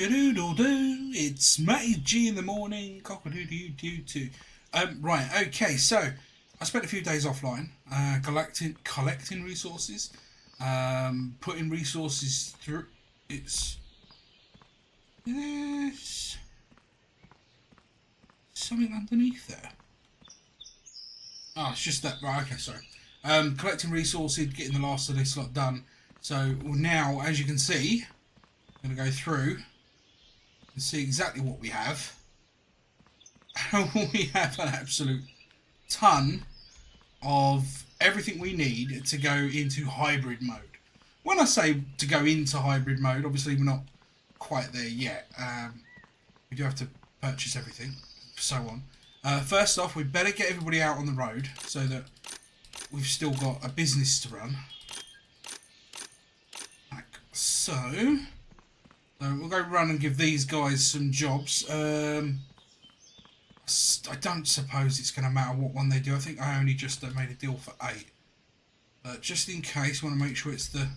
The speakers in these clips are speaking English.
Cock-a-doodle-doo, it's MattyG in the morning, cock-a-doodle-doo-doo. Right, okay, so I spent a few days offline, collecting resources, putting resources through. There's something underneath there. Oh, it's just that, right, okay, sorry. Collecting resources, getting the last of this lot done. So now, as you can see, I'm going to go through and see exactly what we have. We have an absolute ton of everything we need to go into hybrid mode. When I say to go into hybrid mode, obviously we're not quite there yet. We do have to purchase everything, so on. First off, we better get everybody out on the road so that we've still got a business to run. Like so. So we'll go run and give these guys some jobs. I don't suppose it's going to matter what one they do. I think I only just made a deal for 8. But just in case, I want to make sure it's the...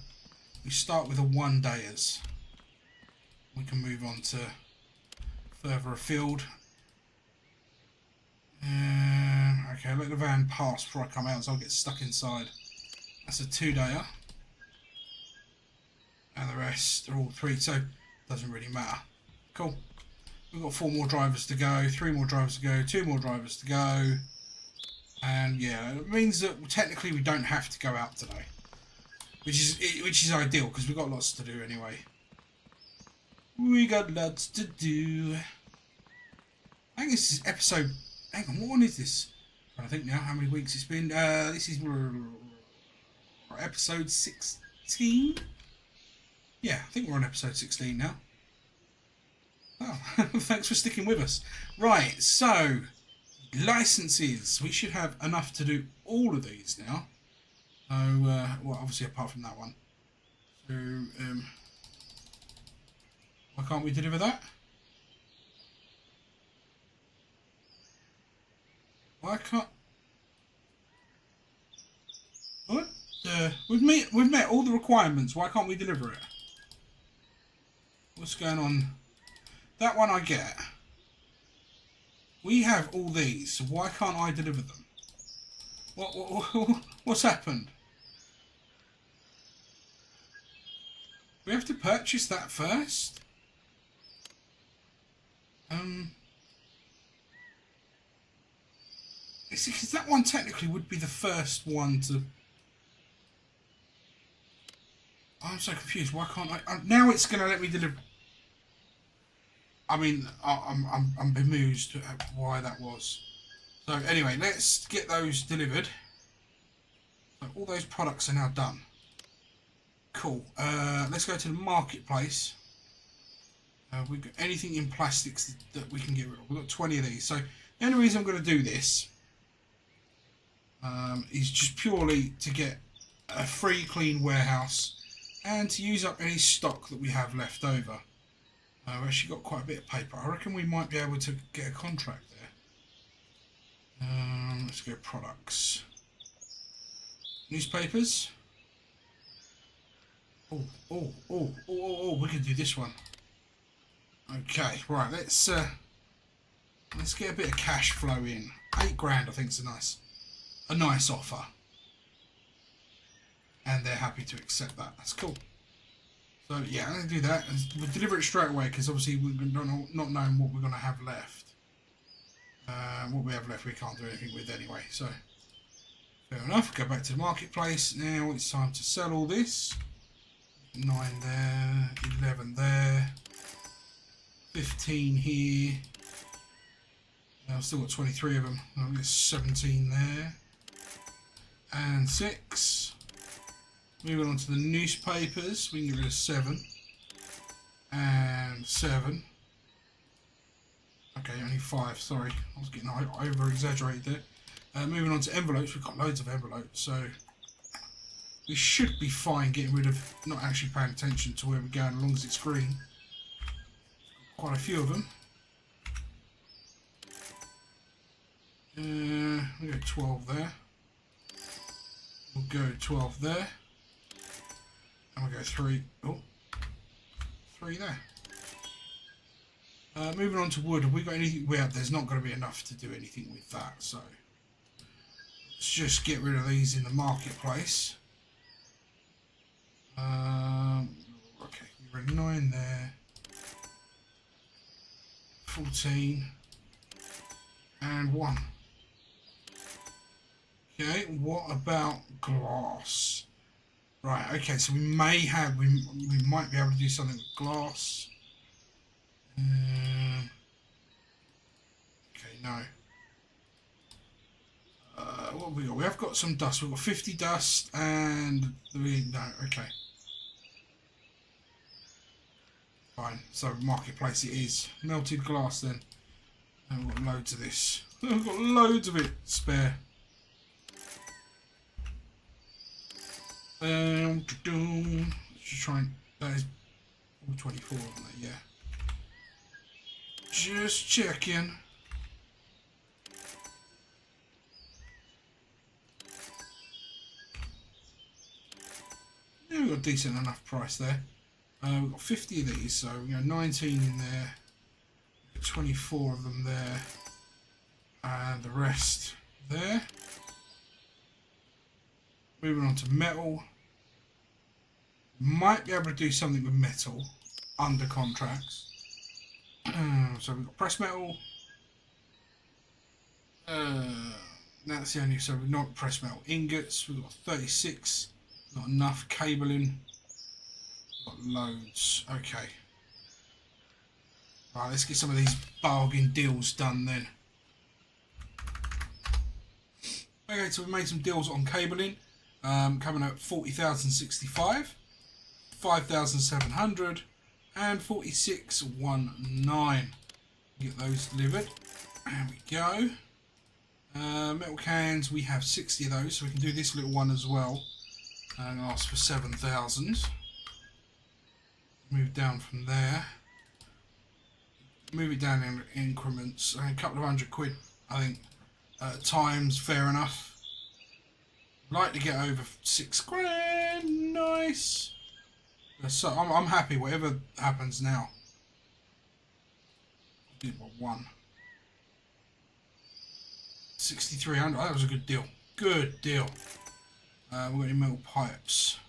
We start with a 1-dayers. We can move on to further afield. Okay, let the van pass before I come out so I'll get stuck inside. That's a 2-dayer. And the rest are all 3, so doesn't really matter. Cool. We've got 4 more drivers to go, 3 more drivers to go, 2 more drivers to go. And yeah, it means that technically we don't have to go out today. Which is ideal, because we've got lots to do anyway. We got lots to do. I think this is episode... Hang on, what one is this? I think now how many weeks it's been. This is episode 16? Yeah, I think we're on episode 16 now. Oh, thanks for sticking with us. Right, so, licenses. We should have enough to do all of these now. Well, obviously apart from that one. So, why can't we deliver that? Why can't... What? We've met all the requirements. Why can't we deliver it? What's going on? That one I get. We have all these, so why can't I deliver them? What's happened? We have to purchase that first? Because that one technically would be the first one to... I'm so confused. Why can't I... now it's going to let me deliver... I mean, I'm bemused at why that was. So anyway, let's get those delivered. So all those products are now done. Cool. Let's go to the marketplace. We've got anything in plastics that we can get rid of. We've got 20 of these. So the only reason I'm going to do this is just purely to get a free, clean warehouse and to use up any stock that we have left over. We've actually got quite a bit of paper. I reckon we might be able to get a contract there. Let's go products. Newspapers. Oh, we can do this one. Okay, right, let's get a bit of cash flow in. 8 grand I think is a nice offer. And they're happy to accept that. That's cool. So yeah, I'm going to do that. We'll deliver it straight away because obviously we're not knowing what we're going to have left. What we have left we can't do anything with anyway. So fair enough. Go back to the marketplace. Now it's time to sell all this. 9 there, 11 there, 15 here. I've still got 23 of them. I'll get 17 there. And 6. Moving on to the newspapers, we can get rid of 7 and 7. Okay, only 5. Sorry, I was getting over exaggerated there. Moving on to envelopes, we've got loads of envelopes, so we should be fine getting rid of not actually paying attention to where we're going as long as it's green. Quite a few of them. We'll go 12 there. We'll go 12 there. And we'll go 3. Oh, 3 there. Moving on to wood. Have we got anything? Well, there's not going to be enough to do anything with that. So let's just get rid of these in the marketplace. Okay, we're at 9 there. 14 and 1. Okay, what about glass? Right, okay, so we might be able to do something with glass. Okay, no. What have we got? We have got some dust. We've got 50 dust and no, okay. Fine, so marketplace it is. Melted glass then. And we've got loads of this. We've got loads of it spare. Just try and, that is 24, isn't it? Yeah. Just checking. Yeah, we've got a decent enough price there. We've got 50 of these, so we got 19 in there, 24 of them there, and the rest there. Moving on to metal. Might be able to do something with metal under contracts. So we've got press metal. That's the only, so we've not press metal ingots. We've got 36. Not enough cabling. Got loads. Okay. Right, let's get some of these bargain deals done then. Okay, so we've made some deals on cabling. Coming at 40,065, 5,700, and 4619. Get those delivered. There we go. Metal cans, we have 60 of those, so we can do this little one as well. And ask for 7,000. Move down from there. Move it down in increments. A couple of £100, I think. Times fair enough. Like to get over £6,000. Nice. So I'm happy. Whatever happens now. I did one. 6,300. That was a good deal. Good deal. We've got any metal pipes.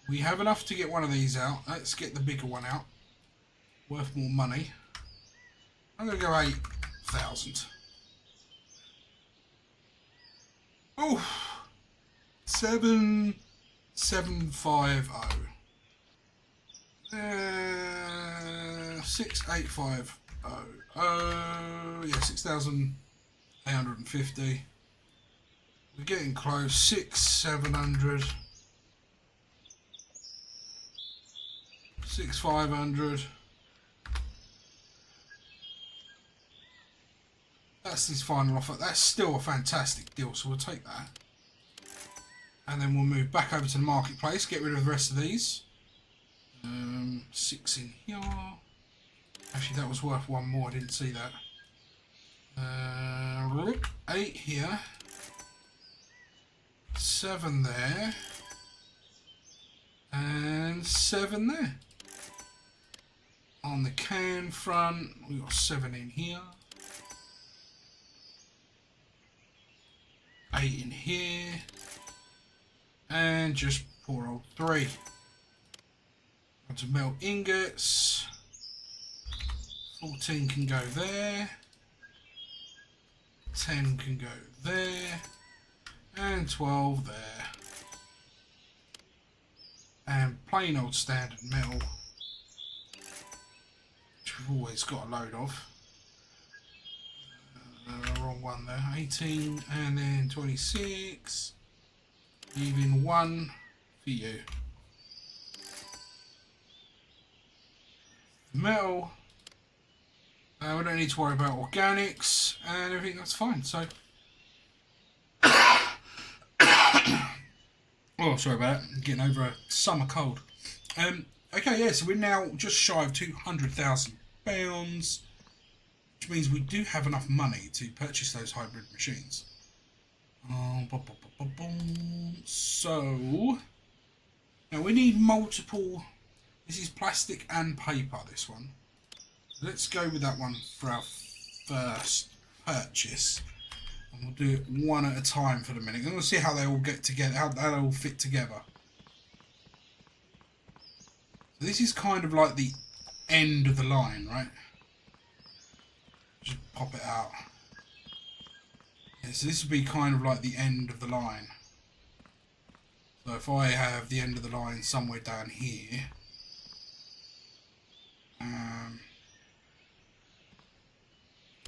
We have enough to get one of these out. Let's get the bigger one out. Worth more money. I'm going to go 8,000. Oh, 7,750. 6,850. Yeah, 6,850. We're getting close. 6,700. 6,500. That's his final offer. That's still a fantastic deal, so we'll take that. And then we'll move back over to the marketplace, get rid of the rest of these. 6 in here. Actually, that was worth one more. I didn't see that. 8 here. 7 there. And 7 there. On the can front, we've got 7 in here. 8 in here. And just poor old 3. Onto metal ingots. 14 can go there. 10 can go there. And 12 there. And plain old standard metal, which we've always got a load of. Wrong one there. 18 and then 26. Leaving 1 for you. Metal. We don't need to worry about organics and everything. That's fine. So. Oh, sorry about that. I'm getting over a summer cold. Okay, yeah, so we're now just shy of £200,000, which means we do have enough money to purchase those hybrid machines. So, now we need multiple. This is plastic and paper, this one. Let's go with that one for our first purchase. And we'll do it one at a time for the minute. And we'll see how they all get together, how they all fit together. So this is kind of like the end of the line, right? Just pop it out. Yeah, so this would be kind of like the end of the line. So if I have the end of the line somewhere down here,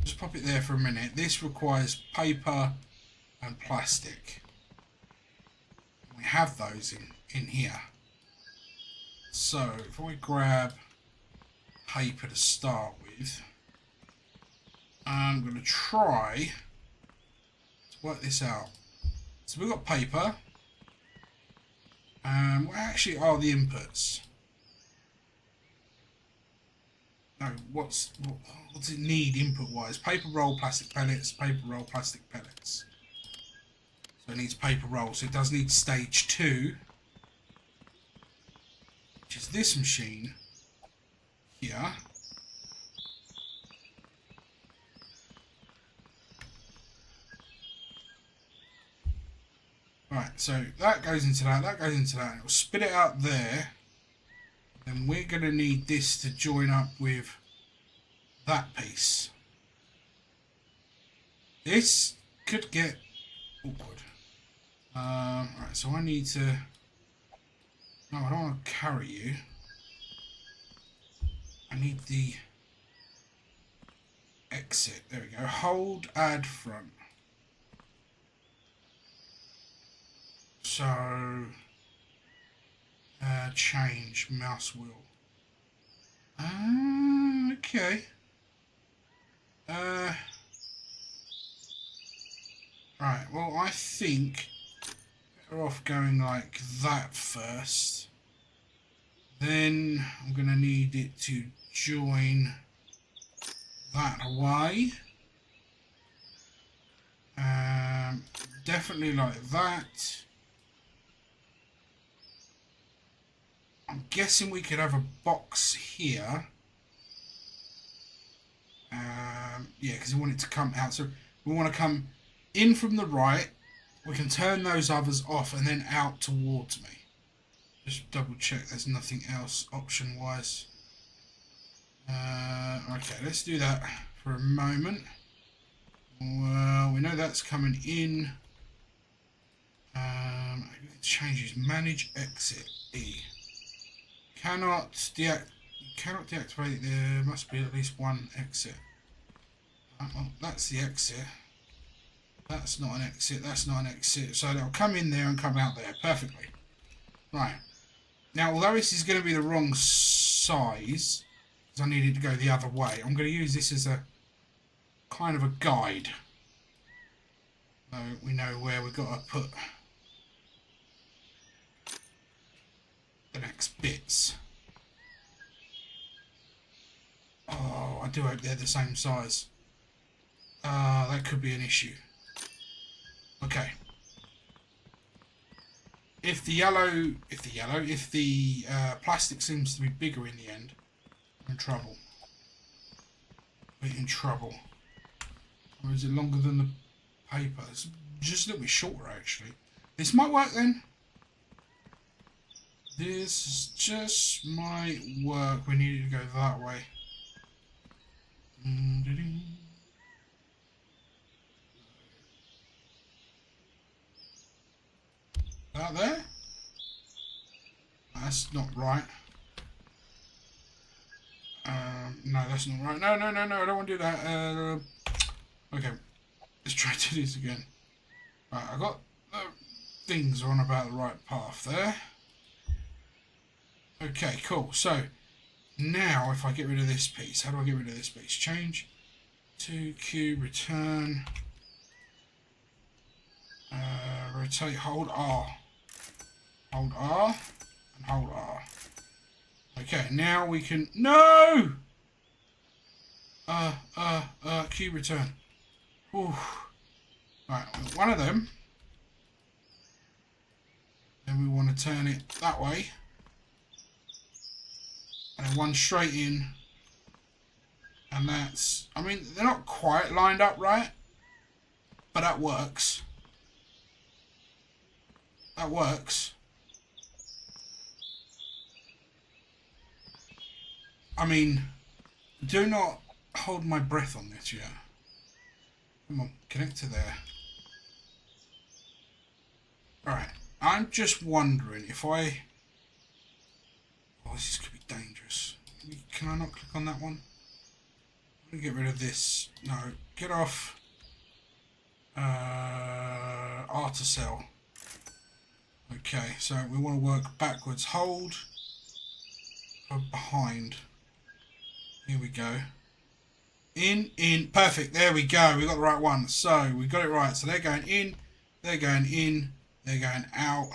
just pop it there for a minute. This requires paper and plastic. We have those in here. So if I grab paper to start with, I'm going to try to work this out. So we've got paper. What actually are the inputs? No, what does it need input wise? Paper roll, plastic pellets, paper roll, plastic pellets. So it needs paper roll, so it does need stage 2, which is this machine here. Right, so that goes into that goes into that, and it will spit it out there. Then we're going to need this to join up with that piece. This could get awkward. Right, so I need to... No, I don't want to carry you. I need the exit. There we go. Hold, add front. So... change mouse wheel. Okay. Right, well, I think better off going like that first. Then I'm going to need it to join that away. Definitely like that. I'm guessing we could have a box here. Yeah, because we want it to come out. So we want to come in from the right. We can turn those others off and then out towards me. Just double check there's nothing else option wise. Okay, let's do that for a moment. Well, we know that's coming in. Changes manage exit E. Cannot deactivate. There must be at least one exit. Well, that's the exit. That's not an exit. That's not an exit. So they'll come in there and come out there perfectly. Right. Now, although this is going to be the wrong size, because I need it to go the other way, I'm going to use this as a kind of a guide. So we know where we've got to put the next bits. Oh, I do hope they're the same size. That could be an issue. Okay. If the plastic seems to be bigger in the end, I'm in trouble. We're in trouble. Or is it longer than the paper? It's just a little bit shorter actually. This might work then. This just might work. We need to go that way. That there? That's not right. No, that's not right. No, I don't want to do that. Okay, let's try to do this again. Right, I got things on about the right path there. Okay, cool. So now if I get rid of this piece, how do I get rid of this piece? Change to Q, return, rotate, hold R. Hold R and hold R. Okay, now we can... No! Q return. Ooh. Right, one of them. Then we want to turn it that way. And then one straight in. And that's, I mean, they're not quite lined up right, but that works. That works. I mean, do not hold my breath on this yet. Come on, connect to there. Alright, I'm just wondering if I... Oh, this could be dangerous. Can I not click on that one? I'm going to get rid of this. No, get off. R to cell. Okay, so we want to work backwards. Hold. Behind. Here we go. In. Perfect. There we go. We got the right one. So we got it right. So they're going in. They're going in. They're going out.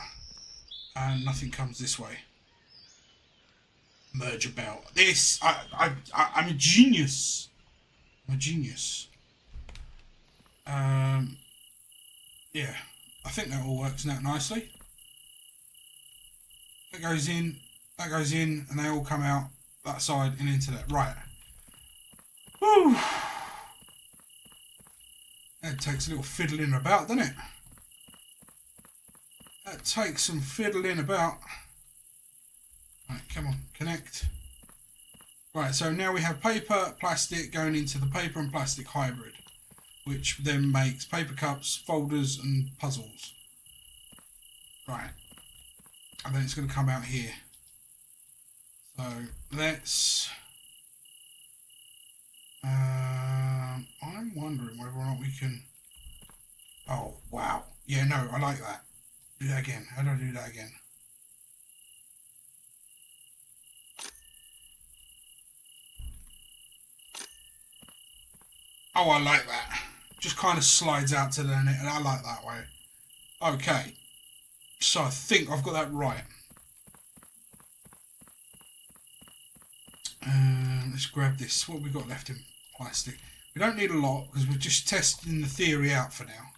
And nothing comes this way. Merge about. This. I'm a genius. I'm a genius. Yeah. I think that all works out nicely. That goes in, and they all come out that side and into that. Right. Whew. That takes a little fiddling about, doesn't it? That takes some fiddling about. Right, come on, connect. Right, so now we have paper, plastic going into the paper and plastic hybrid, which then makes paper cups, folders and puzzles. Right. And then it's going to come out here. So let's... I'm wondering whether or not we can... Oh, wow. Yeah, no, I like that. Do that again. How do I do that again? Oh, I like that. Just kind of slides out to the net, and I like that way. Okay. So I think I've got that right. Let's grab this. What have we got left in plastic? We don't need a lot because we're just testing the theory out for now.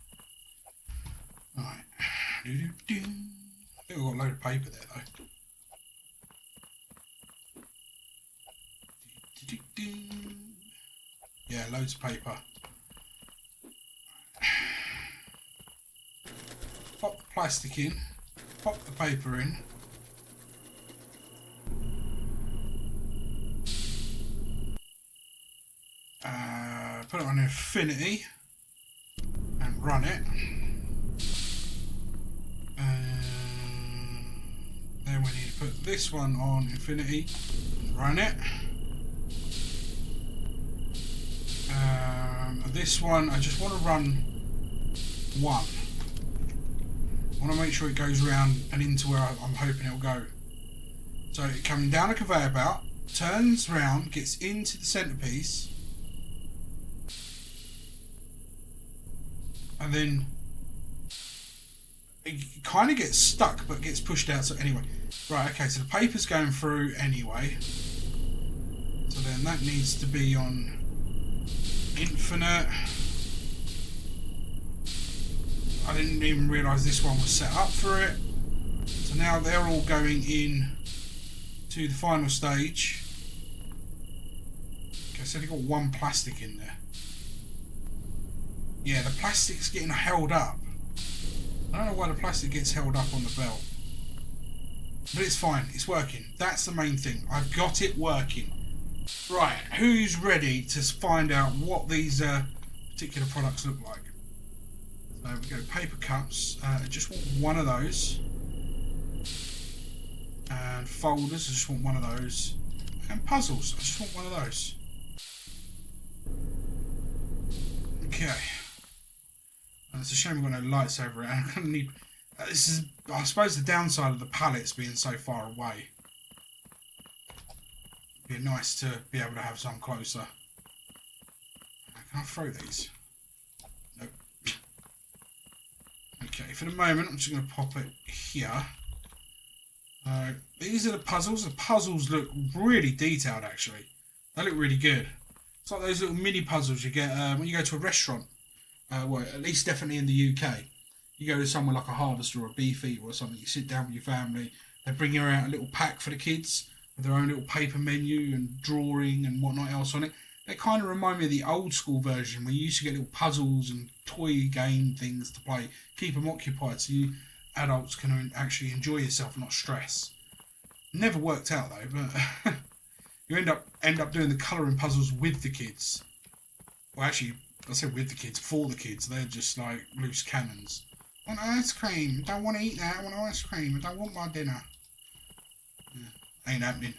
Alright. I think we've got a load of paper there though. Yeah, loads of paper. Pop the plastic in. Pop the paper in. Put it on infinity and run it. Then we need to put this one on infinity and run it. This one, I just want to run one. I want to make sure it goes around and into where I'm hoping it'll go. So it coming down a conveyor belt, turns round, gets into the centerpiece, and then it kind of gets stuck but gets pushed out. So anyway, right, okay, so the paper's going through anyway. So then that needs to be on infinite. I didn't even realise this one was set up for it. So now they're all going in to the final stage. Okay, so they've got one plastic in there. Yeah, the plastic's getting held up. I don't know why the plastic gets held up on the belt. But it's fine, it's working. That's the main thing. I've got it working. Right, who's ready to find out what these particular products look like? So we go paper cups. I just want one of those. And folders, I just want one of those. And puzzles, I just want one of those. Okay. It's a shame we've got no lights over it. I'm gonna need. This is, I suppose, the downside of the pallets being so far away. It'd be nice to be able to have some closer. Can I throw these? Nope. Okay, for the moment, I'm just going to pop it here. These are the puzzles. The puzzles look really detailed, actually. They look really good. It's like those little mini puzzles you get when you go to a restaurant. Well, at least definitely in the UK. You go to somewhere like a Harvester or a Beefeater or something, you sit down with your family, they bring you out a little pack for the kids with their own little paper menu and drawing and whatnot else on it. They kind of remind me of the old school version where you used to get little puzzles and toy game things to play, keep them occupied so you adults can actually enjoy yourself and not stress. Never worked out though, but you end up doing the colouring puzzles with the kids. Well, actually, I say with the kids, for the kids. They're just like loose cannons. I want ice cream. I don't want to eat that. I want ice cream. I don't want my dinner. Yeah, ain't happening.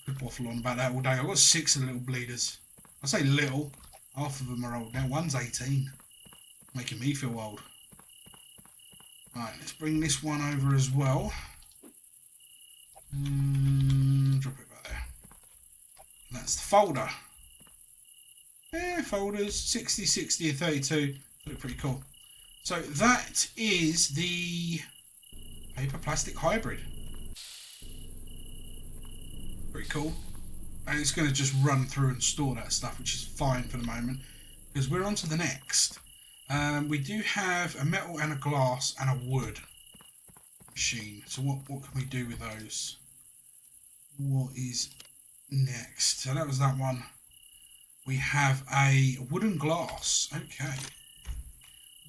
I could waffle on about that all day. I've got 6 of the little bleeders. I say little. Half of them are old now. One's 18. Making me feel old. Right, let's bring this one over as well. Drop it back there. And that's the folder. Yeah, folders. 60, 60, and 32. Look pretty cool. So that is the paper plastic hybrid. Pretty cool. And it's going to just run through and store that stuff, which is fine for the moment, because we're on to the next. We do have a metal and a glass and a wood machine. So what can we do with those? What is next? So that was that one. We have a wood and glass. Okay.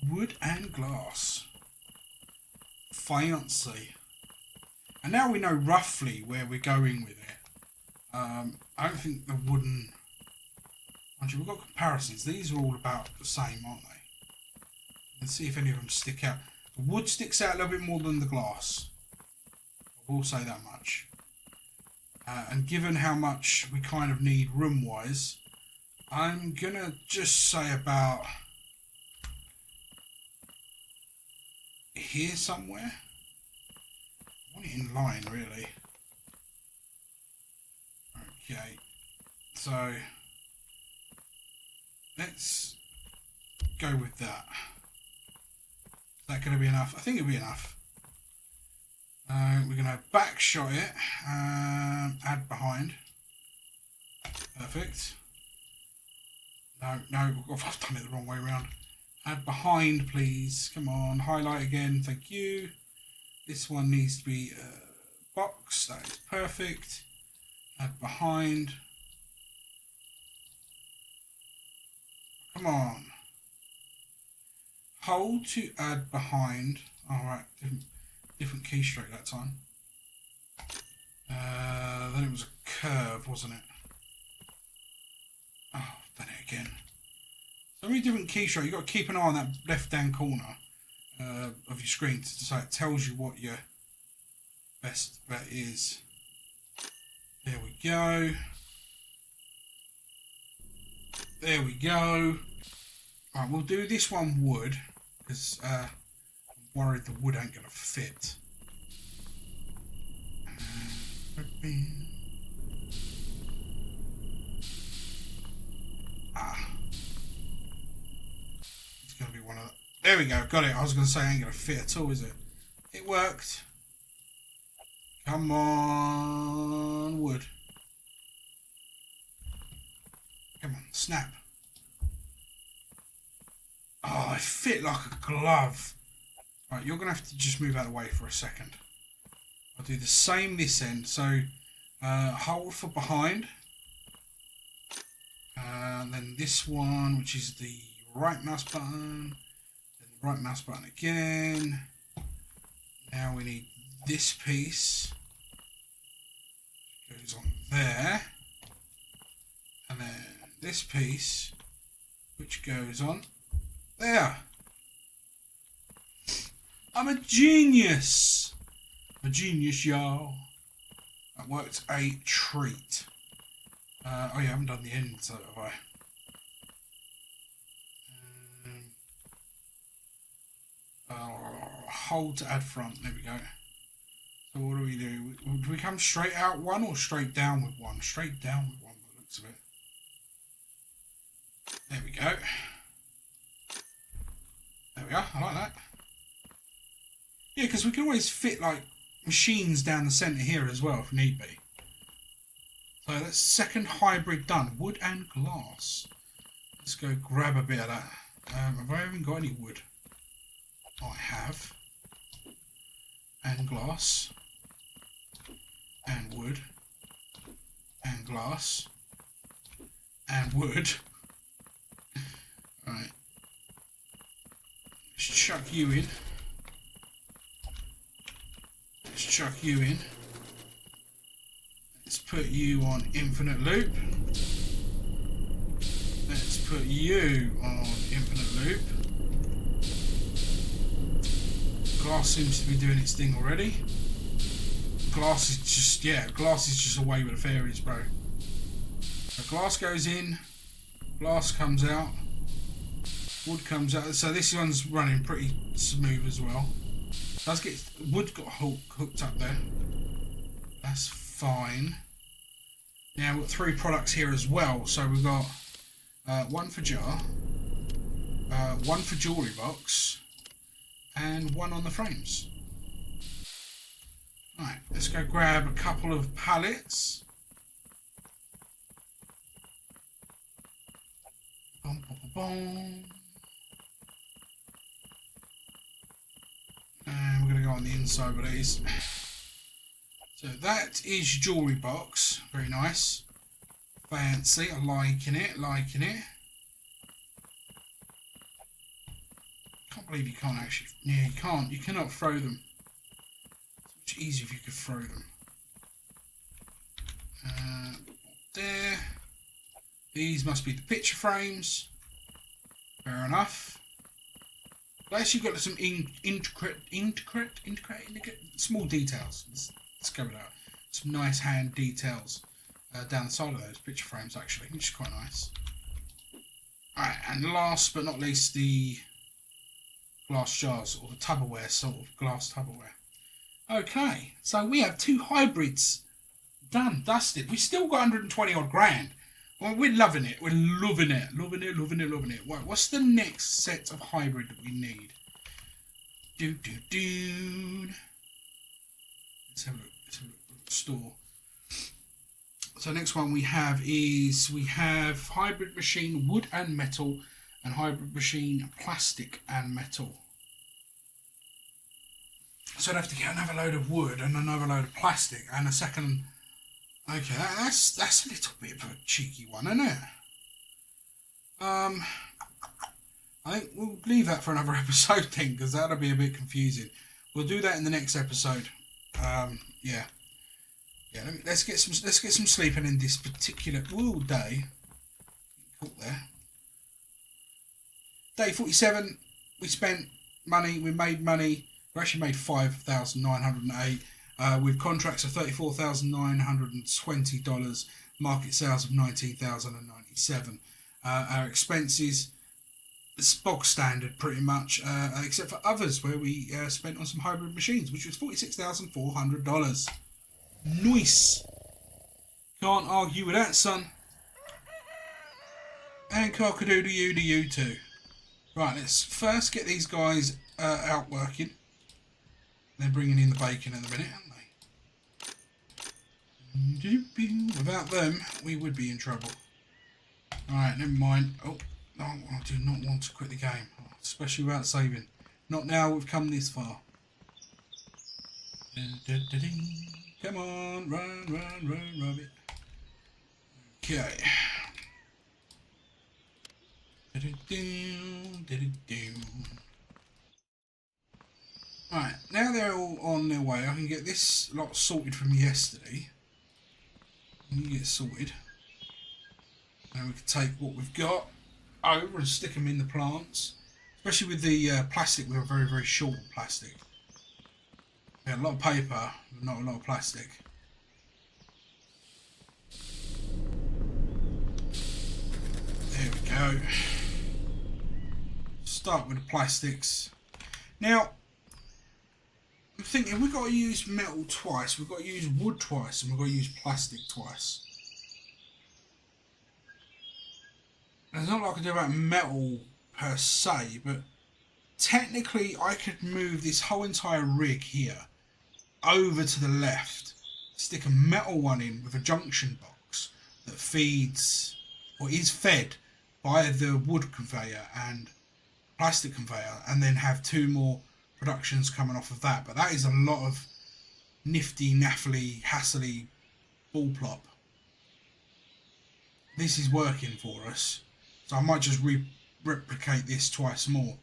Wood and glass. Fancy. And now we know roughly where we're going with it. I don't think the wooden... Actually, we've got comparisons. These are all about the same, aren't they? Let's see if any of them stick out. The wood sticks out a little bit more than the glass. I will say that much. And given how much we kind of need room-wise, I'm going to just say about here somewhere. I want it in line, really. Okay, so let's go with that. Is that going to be enough? I think it'll be enough. We're going to back shot it, add behind. Perfect. No, I've done it the wrong way around. Add behind, please. Come on, highlight again. Thank you. This one needs to be box. That is perfect. Add behind. Come on. Hold to add behind. Alright, different keystroke that time. Then it was a curve, wasn't it? Oh, I've done it again. So many different keystrokes. You've got to keep an eye on that left-hand corner of your screen so it tells you what your best bet is. There we go. There we go. Right, we'll do this one wood because I'm worried the wood ain't gonna fit. It's gonna be one of the... There we go, got it. I was gonna say it ain't gonna fit at all, is it? It worked. Come on, wood. Come on, snap. Oh, I fit like a glove. Right, you're going to have to just move out of the way for a second. I'll do the same this end. So, hold for behind. Then this one, which is the right mouse button. Then the right mouse button again. Now we need this piece. Goes on there. And then this piece, which goes on there. I'm a genius. A genius, y'all. That worked a treat. Oh yeah, I haven't done the end, so have I? Hold to add front. There we go. So what do? Do we come straight out one or straight down with one? Straight down with one by the looks of it. There we go. There we are. I like that. Yeah, because we can always fit like machines down the centre here as well if need be. So that's second hybrid done. Wood and glass. Let's go grab a bit of that. Have I even got any wood? I have. And glass. And wood. And glass. and wood. Right. Let's chuck you in. Let's chuck you in. Let's put you on infinite loop. Let's put you on infinite loop. Glass seems to be doing its thing already. Glass is just, yeah, glass is just away with the fairies, bro. So glass goes in, glass comes out, wood comes out. So this one's running pretty smooth as well. Does get wood got hooked up there. That's fine. Now we've got 3 products here as well. So we've got one for jar, one for jewellery box, and one on the frames. Right, let's go grab a couple of pallets. Boom, boom, boom, boom. And we're going to go on the inside with these. So that is jewellery box. Very nice. Fancy. I'm liking it, liking it. Can't believe you can't actually... Yeah, you can't. You cannot throw them. It's much easier if you could throw them. There. These must be the picture frames. Fair enough. But actually got some intricate small details. Let's go with that. Some nice hand details down the side of those picture frames actually, which is quite nice. Alright, and last but not least, the glass jars, or the Tupperware, sort of glass Tupperware. Okay, so we have 2 hybrids done, dusted. We still got 120 odd grand. Well, we're loving it. We're loving it. Loving it, loving it, loving it. Right, what's the next set of hybrid that we need? Let's have a look. Let's have a look. Store. So next one we have is, we have hybrid machine wood and metal, and hybrid machine plastic and metal. So I'd have to get another load of wood and another load of plastic and a second. Okay, that's a little bit of a cheeky one, isn't it? I think we'll leave that for another episode then, because that'll be a bit confusing. We'll do that in the next episode. Yeah. Let's get some sleeping in this particular day. Caught there. Day 47. We spent money. We made money. We actually made 5,908. With contracts of $34,920, market sales of $19,097. Our expenses, it's bog standard pretty much, except for others where we spent on some hybrid machines, which was $46,400. Nice. Can't argue with that, son. And cock-a-doodle you to you too. Right, let's first get these guys out working. They're bringing in the bacon in a minute, aren't they? Without them, we would be in trouble. Alright, never mind. Oh, no, I do not want to quit the game. Especially without saving. Not now we've come this far. Come on, run, rabbit. Okay. Right, now they're all on their way. I can get this lot sorted from yesterday. You get sorted. And we can take what we've got over and stick them in the plants. Especially with the plastic, we were very, very short on plastic. We had a lot of paper, but not a lot of plastic. There we go. Start with the plastics. Now, I'm thinking we've got to use metal twice, we've got to use wood twice, and we've got to use plastic twice. And it's not like I can do about metal per se, but technically I could move this whole entire rig here over to the left, stick a metal one in with a junction box that feeds, or is fed by the wood conveyor and plastic conveyor, and then have 2 more productions coming off of that. But that is a lot of nifty, naffly, hassly ball plop. this is working for us. So I might just replicate this twice more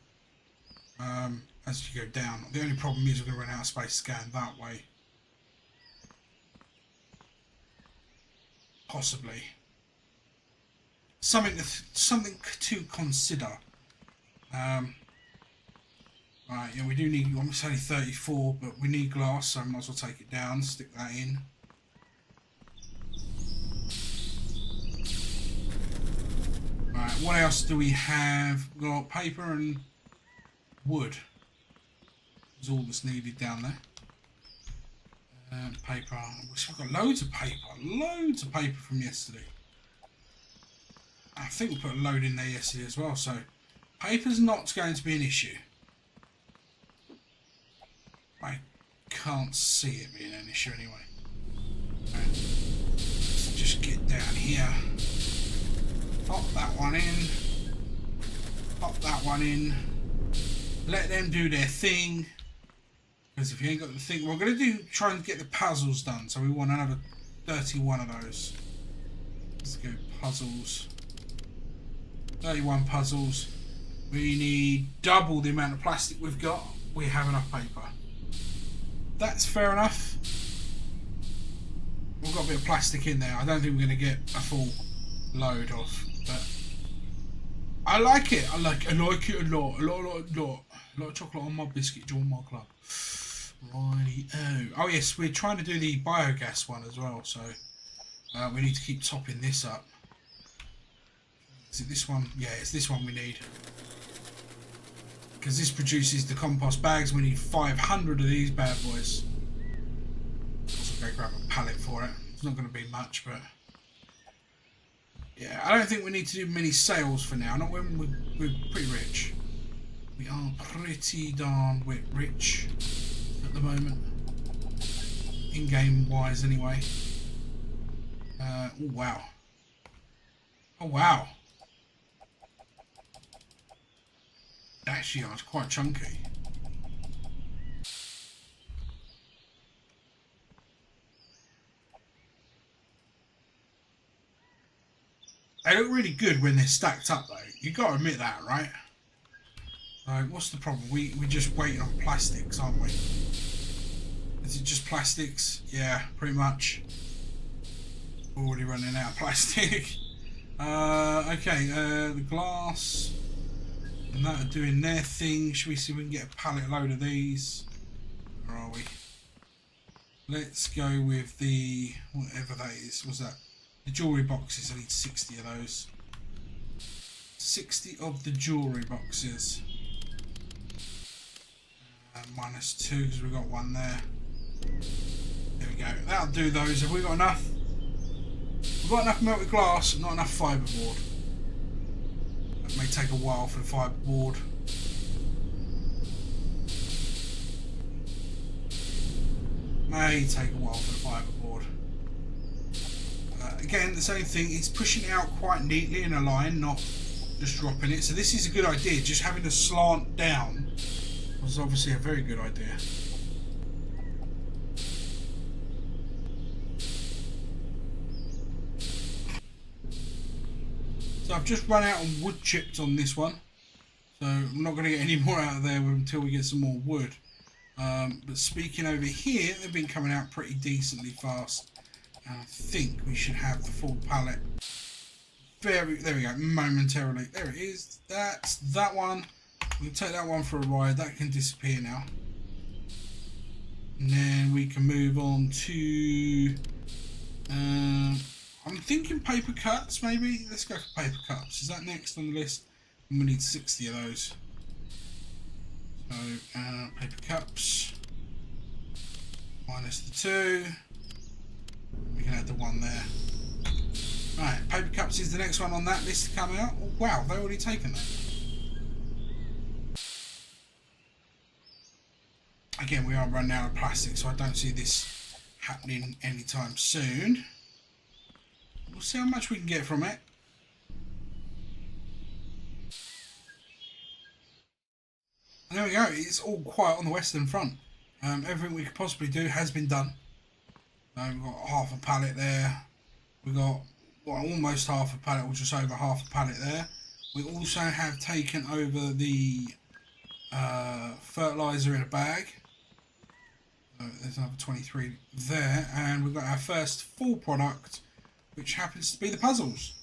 as you go down. The only problem is we're going to run out of space to scan that way. Possibly. Something to consider. Right, yeah, we do need, I'm only 34, but we need glass, so I might as well take it down, stick that in. Right, what else do we have? We've got paper and wood. Is all that's needed down there. Paper. We've got loads of paper from yesterday. I think we put a load in there yesterday as well, so paper's not going to be an issue. I can't see it being an issue anyway. Right. Let's just get down here. Pop that one in. Pop that one in. Let them do their thing. Because if you ain't got the thing, we're going to try and get the puzzles done. So we want another 31 of those. Let's go puzzles. 31 puzzles. We need double the amount of plastic we've got. We have enough paper. That's fair enough. We've got a bit of plastic in there. I don't think we're going to get a full load of, but I like it. I like it a lot. A lot of chocolate on my biscuit. Join my club. Righty. Oh yes, we're trying to do the biogas one as well. So we need to keep topping this up. Is it this one? Yeah, it's this one we need. Because this produces the compost bags. We need 500 of these bad boys. Also go grab a pallet for it. It's not going to be much, but yeah, I don't think we need to do many sales for now. Not when we're pretty rich. We are pretty darn rich at the moment, in-game wise anyway. Oh wow. Oh wow. Actually, it's quite chunky. They look really good when they're stacked up though. You got to admit that, right? What's the problem? We just waiting on plastics, aren't we? Is it just plastics? Yeah, pretty much. Already running out of plastic. Okay, the glass and that are doing their thing. Should we see if we can get a pallet load of these? Where are we? Let's go with the whatever that is. What's that? The jewellery boxes. I need 60 of those. 60 of the jewellery boxes. Minus 2 because we've got one there. There we go. That'll do those. Have we got enough? We've got enough melted glass, not enough fiberboard. That may take a while for the fiberboard. May take a while for the fiberboard. Again, the same thing. It's pushing it out quite neatly in a line, not just dropping it. So this is a good idea. Just having a slant down was obviously a very good idea. So I've just run out on wood chips on this one, so I'm not going to get any more out of there until we get some more wood. But speaking over here, they've been coming out pretty decently fast. And I think we should have the full pallet. There we go, momentarily. There it is. That's that one. We can take that one for a ride. That can disappear now. And then we can move on to... I'm thinking paper cuts, maybe. Let's go for paper cups. Is that next on the list? And we need 60 of those. So, paper cups. Minus the 2. We can add the 1 there. Right, paper cups is the next one on that list to come out. Oh, wow, they've already taken that. Again, we are running out of plastic, so I don't see this happening anytime soon. We'll see how much we can get from it. And there we go, it's all quiet on the Western Front. Everything we could possibly do has been done. We've got half a pallet there. We've got well, almost half a pallet, or just over half a pallet there. We also have taken over the fertilizer in a bag. There's another 23 there, and we've got our first full product, which happens to be the puzzles.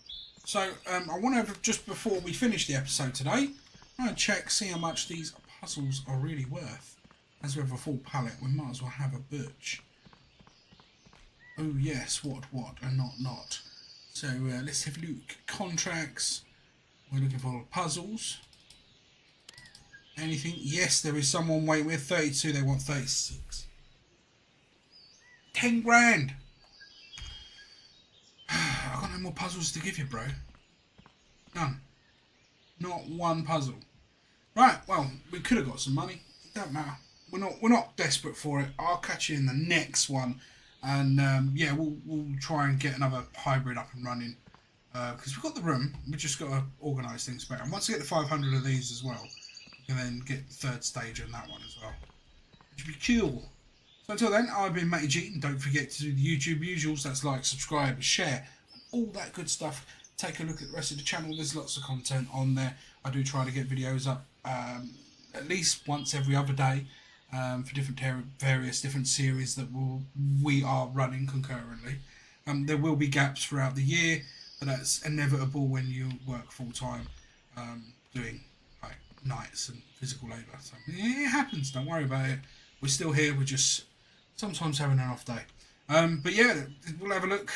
So I want to, just before we finish the episode today, I'm going to check, see how much these puzzles are really worth. As we have a full pallet, we might as well have a butch. Oh yes, what, and not. So let's have a look. Contracts. We're looking for puzzles. Anything? Yes, there is someone waiting with 32. They want 36. 10 grand. I've got no more puzzles to give you, bro. None. Not one puzzle. Right. Well, we could have got some money. It don't matter. We're not desperate for it. I'll catch you in the next one, and yeah, we'll try and get another hybrid up and running. Because we've got the room, we've just got to organise things better. And once we get the 500 of these as well, we can then get the third stage on that one as well. Which would be cool. So until then, I've been MattyG, and don't forget to do the YouTube usuals. That's like, subscribe, share, all that good stuff. Take a look at the rest of the channel. There's lots of content on there. I do try to get videos up at least once every other day for various different series that we are running concurrently. There will be gaps throughout the year, but that's inevitable when you work full time doing like nights and physical labour. So yeah, it happens. Don't worry about it. We're still here. We're just sometimes having an off day. But yeah, we'll have a look,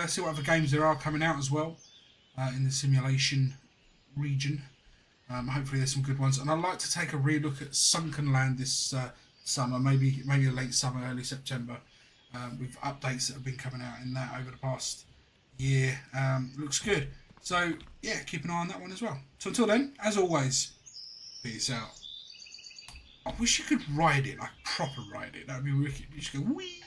see what other games there are coming out as well in the simulation region. Hopefully there's some good ones, and I'd like to take a re-look at Sunken Land this summer, maybe a late summer, early September, with updates that have been coming out in that over the past year. Looks good. So yeah, keep an eye on that one as well. So until then, as always, peace out. I wish you could ride it, like proper ride it. That'd be wicked. You just go wee.